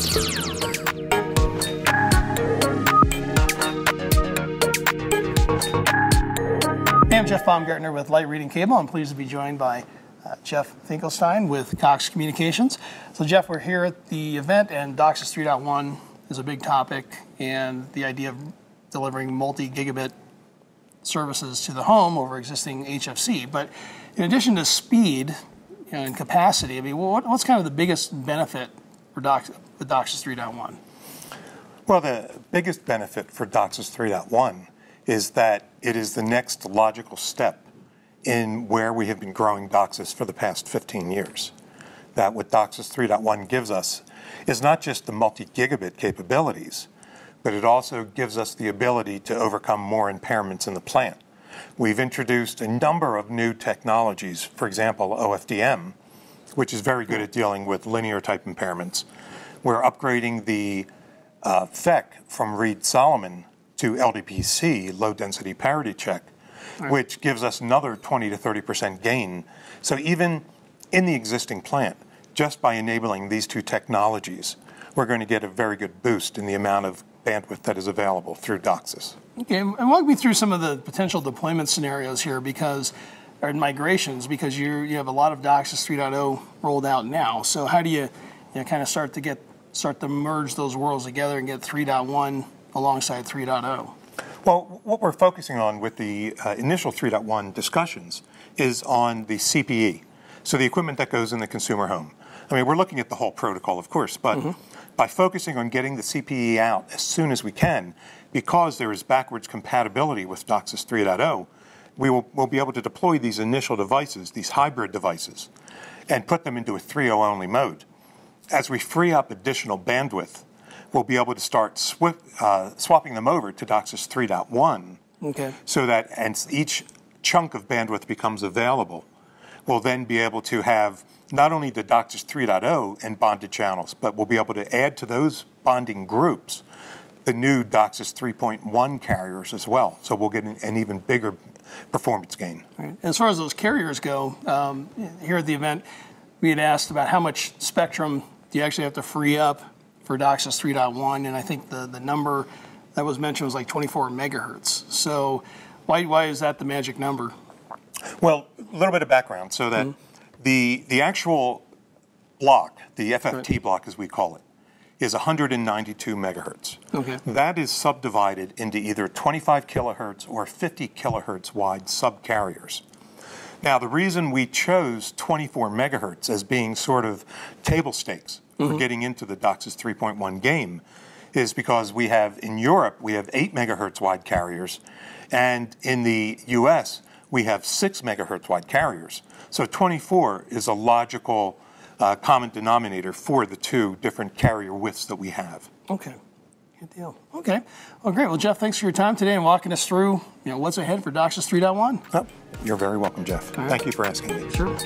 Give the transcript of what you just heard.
Hey, I'm Jeff Baumgartner with Light Reading Cable. I'm pleased to be joined by Jeff Finkelstein with Cox Communications. So Jeff, we're here at the event, and Docsis 3.1 is a big topic, and the idea of delivering multi-gigabit services to the home over existing HFC. But in addition to speed and capacity, I mean, what's kind of the biggest benefit for with Docsis 3.1? Well, the biggest benefit for Docsis 3.1 is that it is the next logical step in where we have been growing Docsis for the past 15 years. That what Docsis 3.1 gives us is not just the multi-gigabit capabilities, but it also gives us the ability to overcome more impairments in the plant. We've introduced a number of new technologies, for example, OFDM, which is very good at dealing with linear type impairments. We're upgrading the FEC from Reed-Solomon to LDPC, low density parity check, which gives us another 20 to 30% gain. So even in the existing plant, just by enabling these two technologies, we're going to get a very good boost in the amount of bandwidth that is available through Docsis. Okay, and walk me through some of the potential deployment scenarios here, or migrations, because you have a lot of Docsis 3.0 rolled out now. So how do you kind of start to merge those worlds together and get 3.1 alongside 3.0? Well, what we're focusing on with the initial 3.1 discussions is on the CPE, so the equipment that goes in the consumer home. I mean, we're looking at the whole protocol, of course, but by focusing on getting the CPE out as soon as we can, because there is backwards compatibility with Docsis 3.0, we'll be able to deploy these initial devices, these hybrid devices, and put them into a 3.0 only mode. As we free up additional bandwidth, we'll be able to start swapping them over to Docsis 3.1. Okay. So that each chunk of bandwidth becomes available. We'll then be able to have not only the Docsis 3.0 and bonded channels, but we'll be able to add to those bonding groups the new Docsis 3.1 carriers as well. So we'll get an even bigger performance gain. Right. As far as those carriers go, here at the event, we had asked about how much spectrum do you actually have to free up for Docsis 3.1, and I think the number that was mentioned was like 24 megahertz. So why is that the magic number? Well, a little bit of background, so that the actual block, the FFT block as we call it, is 192 megahertz. Okay. That is subdivided into either 25 kilohertz or 50 kilohertz wide subcarriers. Now, the reason we chose 24 megahertz as being sort of table stakes for getting into the Docsis 3.1 game is because we have, in Europe, we have 8 megahertz wide carriers, and in the US, we have 6 megahertz wide carriers. So 24 is a logical common denominator for the two different carrier widths that we have. Okay, good deal. Okay, well, great. Well, Jeff, thanks for your time today and walking us through what's ahead for Docsis 3.1. Oh, you're very welcome, Jeff. Thank you for asking me. Sure.